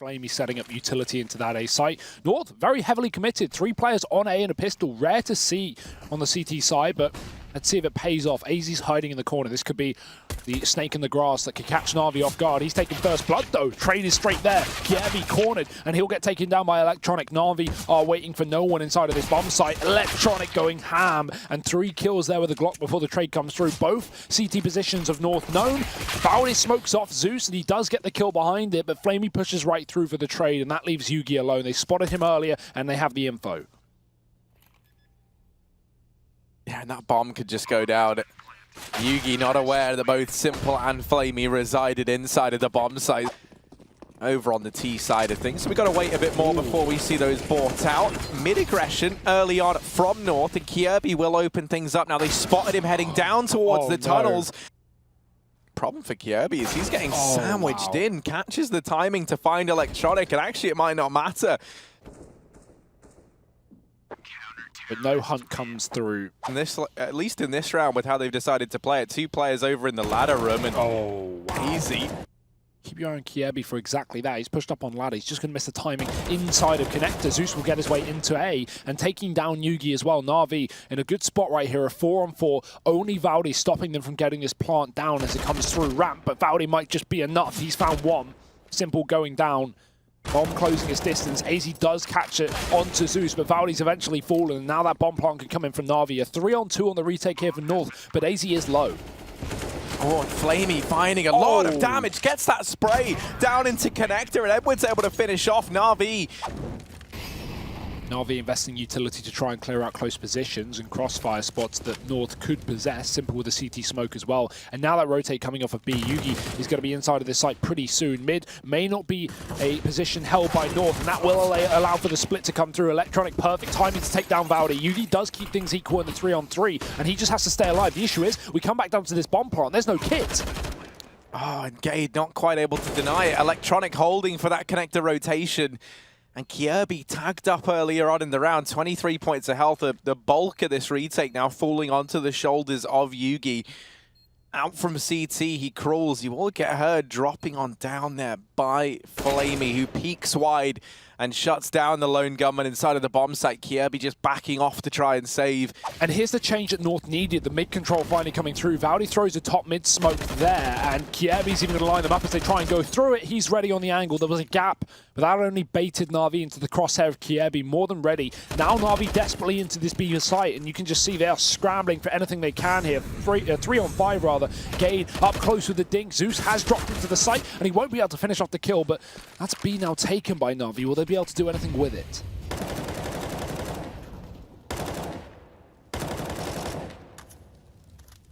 Flamey setting up utility into that A site. North, very heavily committed. 3 players on A and a pistol. Rare to see on the CT side, but let's see if it pays off. AZ's hiding in the corner. This could be the snake in the grass that could catch NaVi off guard. He's taking first blood, though. Trade is straight there. Kievi cornered, and he'll get taken down by Electronic. NaVi are waiting for no one inside of this bomb site. Electronic going ham, and 3 kills there with the Glock before the trade comes through. Both CT positions of North known. Valdi smokes off Zeus, and he does get the kill behind it, but Flamey pushes right through for the trade, and that leaves Yugi alone. They spotted him earlier, and they have the info. Yeah, and that bomb could just go down. Yugi not aware that both Simple and Flamey resided inside of the bomb site over on the T side of things. So we've got to wait a bit more before we see those bought out. Mid-aggression early on from North, and Kiebi will open things up. Now they spotted him heading down towards the tunnels. Problem for Kiebi is he's getting sandwiched in, catches the timing to find Electronic, and actually it might not matter. But no hunt comes through. And this, at least in this round, with how they've decided to play it, 2 players over in the ladder room, and easy. Keep your eye on Kiebi for exactly that. He's pushed up on ladder. He's just going to miss the timing inside of connector. Zeus will get his way into A and taking down Yugi as well. NaVi in a good spot right here, a 4-on-4. Only Valdi stopping them from getting this plant down as it comes through ramp, but Valdi might just be enough. He's found one. Simple going down. Bomb closing his distance. AZ does catch it onto Zeus, but Valdi's eventually fallen, and now that bomb plant can come in from NaVi. A 3-on-2 on the retake here for North, but AZ is low. Oh, and Flamey finding a lot of damage. Gets that spray down into connector, and Edward's able to finish off NaVi. NaVi investing utility to try and clear out close positions and crossfire spots that North could possess. Simple with the CT smoke as well. And now that rotate coming off of B, Yugi is going to be inside of this site pretty soon. Mid may not be a position held by North, and that will allow for the split to come through. Electronic, perfect timing to take down Valdi. Yugi does keep things equal in the 3-on-3, and he just has to stay alive. The issue is, we come back down to this bomb plant. There's no kit. Oh, and Gade not quite able to deny it. Electronic holding for that connector rotation. And Kiebi tagged up earlier on in the round, 23 points of health. The bulk of this retake now falling onto the shoulders of Yugi. Out from CT, he crawls. You will get her dropping on down there by Flamey, who peeks wide and shuts down the lone gunman inside of the bomb site. Kiebi just backing off to try and save. And here's the change that North needed. The mid control finally coming through. Valdi throws a top mid smoke there, and Kiebi's even going to line them up as they try and go through it. He's ready on the angle. There was a gap, but that only baited NaVi into the crosshair of Kiebi, more than ready. Now NaVi desperately into this B site, and you can just see they are scrambling for anything they can here. 3-on-5 rather. Gade up close with the dink. Zeus has dropped into the site, and he won't be able to finish off the kill, but that's B now taken by NaVi. Will they be able to do anything with it?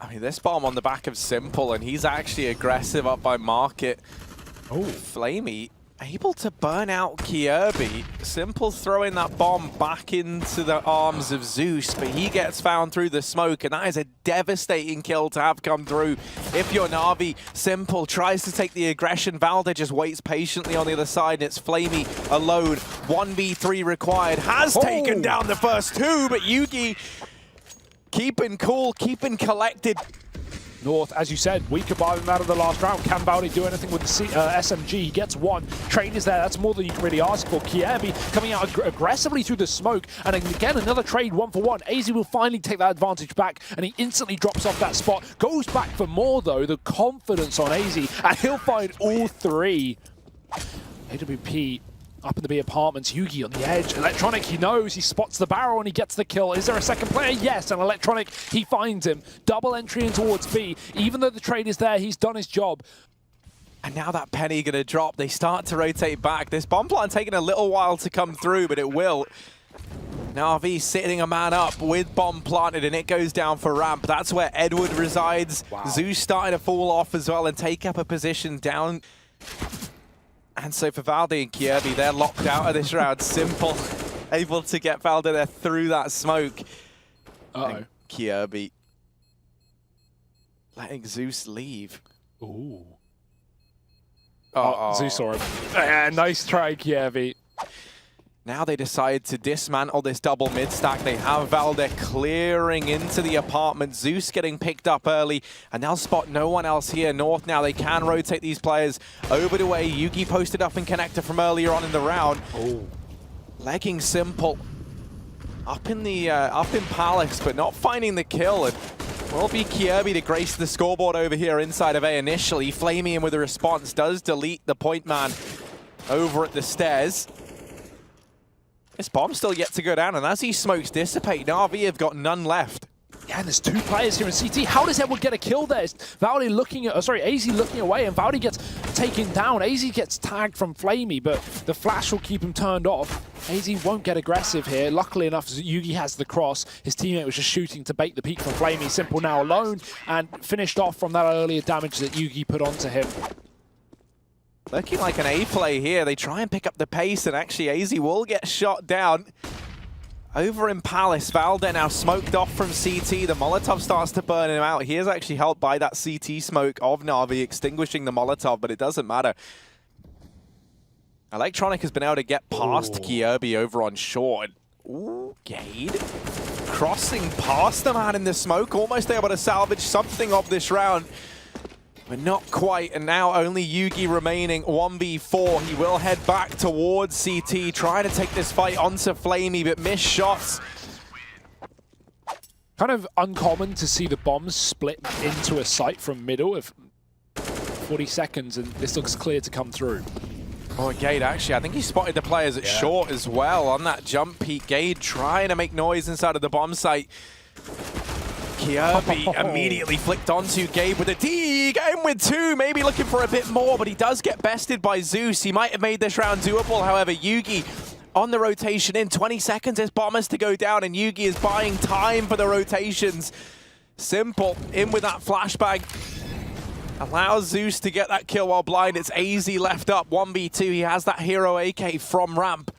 I mean, this bomb on the back of Simple, and he's actually aggressive up by Market. Oh, Flamey able to burn out Kiebi. Simple throwing that bomb back into the arms of Zeus, but he gets found through the smoke, and that is a devastating kill to have come through. If you're NaVi, Simple tries to take the aggression. Valde just waits patiently on the other side, and it's Flamey alone. 1v3 required. Has taken down the first 2, but Yugi keeping cool, keeping collected. North, as you said, weaker by them out of the last round. Can Valdi do anything with the SMG? He gets one. Trade is there. That's more than you can really ask for. Kiebi coming out aggressively through the smoke. And again, another trade 1-for-1. AZ will finally take that advantage back, and he instantly drops off that spot. Goes back for more, though. The confidence on AZ, and he'll find all 3. AWP up in the B apartments. Yugi on the edge. Electronic, he knows. He spots the barrel and he gets the kill. Is there a second player? Yes. And Electronic, he finds him. Double entry in towards B. Even though the trade is there, he's done his job. And now that penny going to drop. They start to rotate back. This bomb plant taking a little while to come through, but it will. NaVi sitting a man up with bomb planted, and it goes down for ramp. That's where Edward resides. Zeus starting to fall off as well and take up a position down. And so for Valdi and Kiebi, they're locked out of this round. Simple, able to get Valdi there through that smoke. And Kiebi letting Zeus leave. Ooh. Oh, Zeus saw him. Yeah, nice try, Kiebi. Now they decide to dismantle this double mid-stack. They have Valde clearing into the apartment. Zeus getting picked up early, and they'll spot no one else here. North now, they can rotate these players over to A. Yugi posted up in connector from earlier on in the round. Oh. Legging Simple up in Palace, but not finding the kill. And will be Kierby to grace the scoreboard over here inside of A initially. Flamium with a response does delete the point man over at the stairs. This bomb's still yet to go down, and as these smokes dissipate, NaVi have got none left. Yeah, and there's two players here in CT. How does Edward get a kill there? Valde looking at, AZ looking away, and Valde gets taken down. AZ gets tagged from Flamey, but the flash will keep him turned off. AZ won't get aggressive here. Luckily enough, Yugi has the cross. His teammate was just shooting to bait the peek from Flamey. Simple now alone, and finished off from that earlier damage that Yugi put onto him. Looking like an A play here. They try and pick up the pace, and actually AZ will get shot down. Over in Palace, Valde now smoked off from CT. The Molotov starts to burn him out. He is actually helped by that CT smoke of NaVi extinguishing the Molotov, but it doesn't matter. Electronic has been able to get past Kierby over on short. Ooh, Gade crossing past the man in the smoke, almost able to salvage something of this round. But not quite, and now only Yugi remaining 1v4. He will head back towards CT, trying to take this fight onto Flamey, but missed shots. Kind of uncommon to see the bombs split into a site from middle of 40 seconds, and this looks clear to come through. Oh, Gade, actually, I think he spotted the players at short as well on that jump peak. Gade trying to make noise inside of the bomb site. Kierby immediately flicked onto Gabe with a D. Game with two, maybe looking for a bit more, but he does get bested by Zeus. He might have made this round doable. However, Yugi on the rotation in 20 seconds. There's bombers to go down, and Yugi is buying time for the rotations. Simple in with that flashbang. Allows Zeus to get that kill while blind. It's AZ left up, 1v2. He has that hero AK from ramp.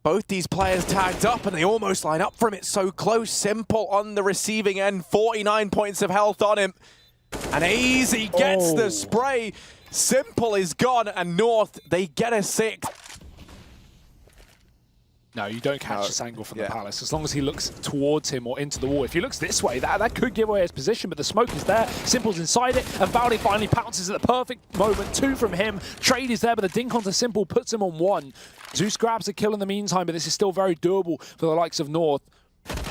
Both these players tagged up, and they almost line up from it so close. Simple on the receiving end, 49 points of health on him. And AZ gets the spray. Simple is gone, and North, they get a 6. No, you don't catch this angle from the Palace. As long as he looks towards him or into the wall. If he looks this way, that could give away his position, but the smoke is there. Simple's inside it, and Valde finally pounces at the perfect moment. 2 from him. Trade is there, but the dink onto Simple puts him on 1. Zeus grabs a kill in the meantime, but this is still very doable for the likes of North.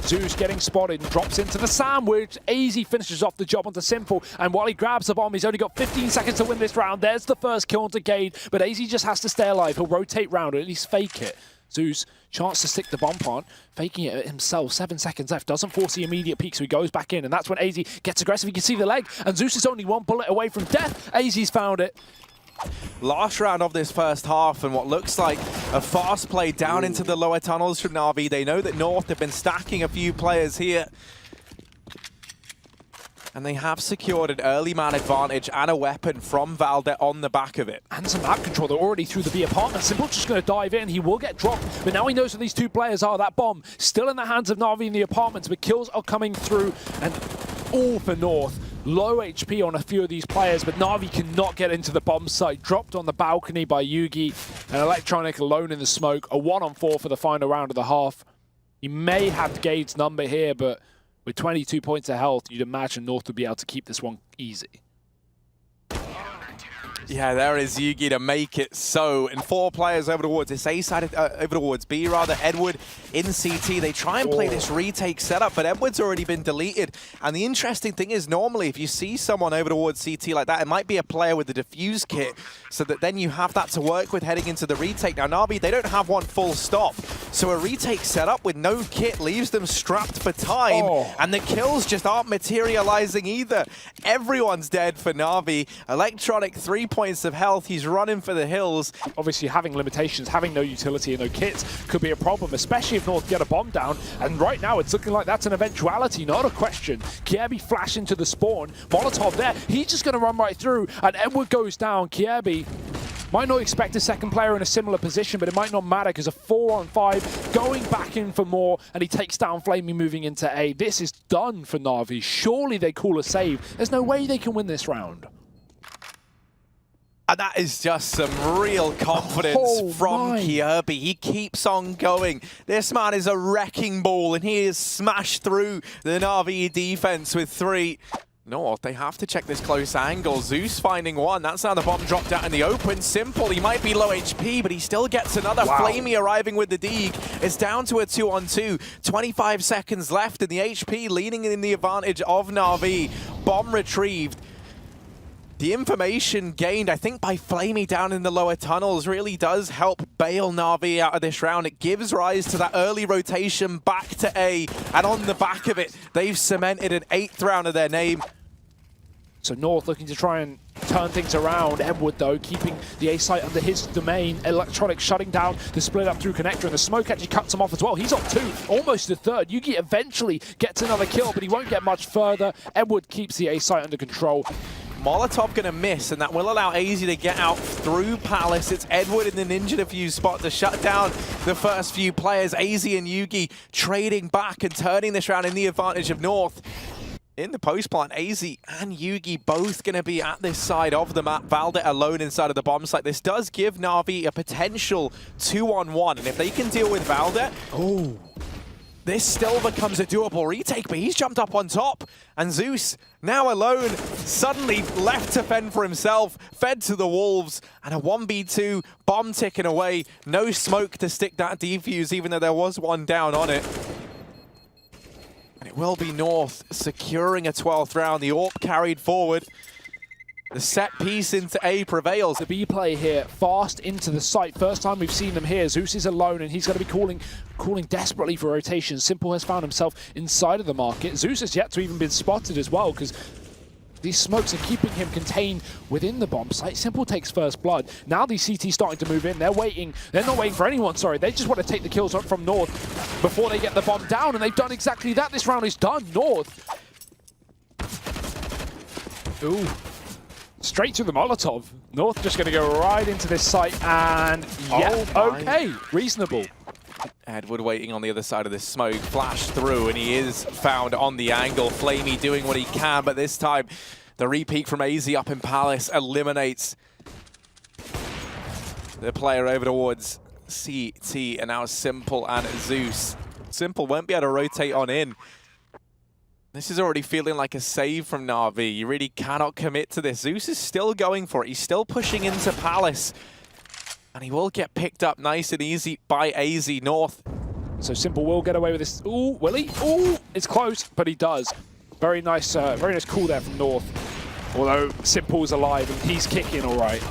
Zeus getting spotted and drops into the sandwich. AZ finishes off the job onto Simple, and while he grabs the bomb, he's only got 15 seconds to win this round. There's the first kill onto Gade, but AZ just has to stay alive. He'll rotate round, or at least fake it. Zeus, chance to stick the bomb on, faking it himself. 7 seconds left, doesn't force the immediate peak, so he goes back in, and that's when AZ gets aggressive. You can see the leg, and Zeus is only 1 bullet away from death. AZ's found it. Last round of this first half, and what looks like a fast play down into the lower tunnels from NaVi. They know that North have been stacking a few players here, and they have secured an early man advantage and a weapon from Valde on the back of it. And some map control. They're already through the B apartment. Simple's just going to dive in. He will get dropped, but now he knows where these 2 players are. That bomb still in the hands of NaVi in the apartments, but kills are coming through, and all for North. Low HP on a few of these players, but NaVi cannot get into the bomb site. Dropped on the balcony by Yugi, and Electronic alone in the smoke. A 1-on-4 for the final round of the half. He may have Gade's number here, but with 22 points of health, you'd imagine North would be able to keep this one easy. Yeah, there is Yugi to make it so. And 4 players over towards this A side, over towards B rather. Edward in CT. They try and play this retake setup, but Edward's already been deleted. And the interesting thing is, normally if you see someone over towards CT like that, it might be a player with the defuse kit, so that then you have that to work with heading into the retake. Now NaVi, they don't have one full stop, so a retake setup with no kit leaves them strapped for time, and the kills just aren't materializing either. Everyone's dead for NaVi. Electronic 3 points of health. He's running for the hills. Obviously, having limitations, having no utility and no kits could be a problem, especially if North get a bomb down. And right now, it's looking like that's an eventuality, not a question. Kierby flash into the spawn. Molotov there. He's just going to run right through, and Edward goes down. Kierby might not expect a second player in a similar position, but it might not matter because a 4-on-5 going back in for more, and he takes down Flamey moving into A. This is done for NaVi. Surely they call a save. There's no way they can win this round. And that is just some real confidence from Kirby. He keeps on going. This man is a wrecking ball, and he is smashed through the NaVi defense with 3. North, they have to check this close angle. Zeus finding one. That's how the bomb dropped out in the open. Simple, he might be low HP, but he still gets another. Flamey arriving with the Deeg. It's down to a 2-on-2. 25 seconds left, and the HP leaning in the advantage of NaVi. Bomb retrieved. The information gained, I think, by Flamey down in the lower tunnels really does help bail NaVi out of this round. It gives rise to that early rotation back to A, and on the back of it, they've cemented an 8th round of their name. So North looking to try and turn things around. Edward, though, keeping the A site under his domain. Electronic shutting down the split up through connector, and the smoke actually cuts him off as well. He's on 2, almost a 3rd. Yugi eventually gets another kill, but he won't get much further. Edward keeps the A site under control. Molotov gonna miss, and that will allow AZ to get out through Palace. It's Edward in the Ninja Defuse spot to shut down the first few players. AZ and Yugi trading back and turning this round in the advantage of North. In the post plant, AZ and Yugi both going to be at this side of the map. Valde alone inside of the bomb site. This does give NaVi a potential 2-on-1, and if they can deal with Valde, this still becomes a doable retake, but he's jumped up on top. And Zeus, now alone, suddenly left to fend for himself, fed to the wolves, and a 1v2, bomb ticking away. No smoke to stick that defuse, even though there was one down on it. And it will be North securing a 12th round. The AWP carried forward. The set piece into A prevails. The B play here, fast into the site. First time we've seen them here. Zeus is alone, and he's going to be calling desperately for rotation. Simple has found himself inside of the market. Zeus has yet to even been spotted as well, because these smokes are keeping him contained within the bomb site. Simple takes first blood. Now these CT starting to move in. They're waiting. They're not waiting for anyone, sorry. They just want to take the kills from North before they get the bomb down, and they've done exactly that. This round is done. North. Ooh. Straight to the Molotov. North just going to go right into this site, and yeah, okay, reasonable. Edward waiting on the other side of this smoke, flashed through, and he is found on the angle. Flamey doing what he can, but this time the repeat from AZ up in Palace eliminates the player over towards CT, and now Simple and Zeus. Simple won't be able to rotate on in. This is already feeling like a save from NaVi. You really cannot commit to this. Zeus is still going for it. He's still pushing into Palace. And he will get picked up nice and easy by AZ North. So Simple will get away with this. Ooh, will he? Ooh, it's close, but he does. Very nice call there from North. Although Simple's alive and he's kicking all right.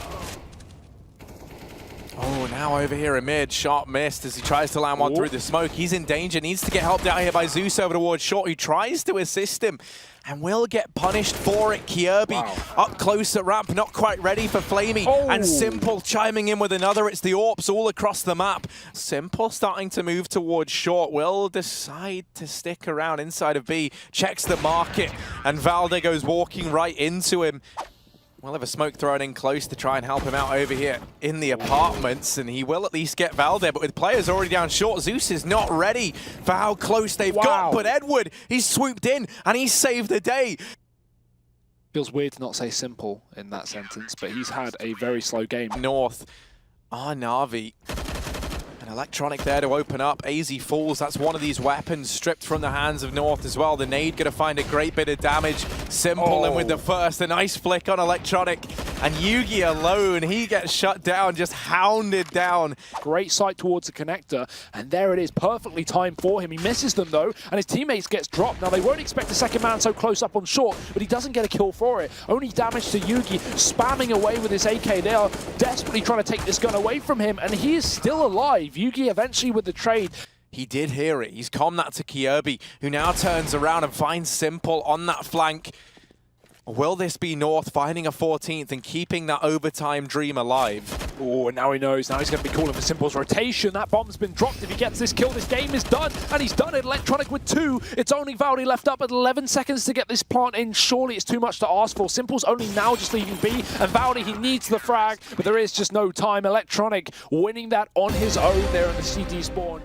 Oh, now over here amid, sharp missed as he tries to land one through the smoke. He's in danger, needs to get helped out here by Zeus over towards Short, who tries to assist him and will get punished for it. Kirby up close at ramp, not quite ready for Flamey. And Simple chiming in with another. It's the AWPs all across the map. Simple starting to move towards Short, will decide to stick around inside of B, checks the market, and Valde goes walking right into him. We'll have a smoke thrown in close to try and help him out over here in the apartments, and he will at least get Valde, but with players already down Short, Zeus is not ready for how close they've got, but Edward, he's swooped in and he's saved the day. Feels weird to not say Simple in that sentence, but he's had a very slow game. North are NaVi. An electronic there to open up. AZ falls. That's one of these weapons stripped from the hands of North as well. The nade going to find a great bit of damage. Simple and with the first, a nice flick on electronic. And Yugi alone, he gets shut down, just hounded down. Great sight towards the connector, and there it is, perfectly timed for him. He misses them though, and his teammates gets dropped. Now they won't expect the second man so close up on Short, but he doesn't get a kill for it. Only damage to Yugi, spamming away with his AK. They are desperately trying to take this gun away from him, and he is still alive. Yugi eventually with the trade. He did hear it. He's commed that to Kirby, who now turns around and finds Simple on that flank. Will this be North finding a 14th and keeping that overtime dream alive? Oh, and now he knows. Now he's going to be calling for Simple's rotation. That bomb's been dropped. If he gets this kill, this game is done. And he's done it. Electronic with 2. It's only Valde left up at 11 seconds to get this plant in. Surely it's too much to ask for. Simple's only now just leaving B. And Valde, he needs the frag, but there is just no time. Electronic winning that on his own there in the CT spawn.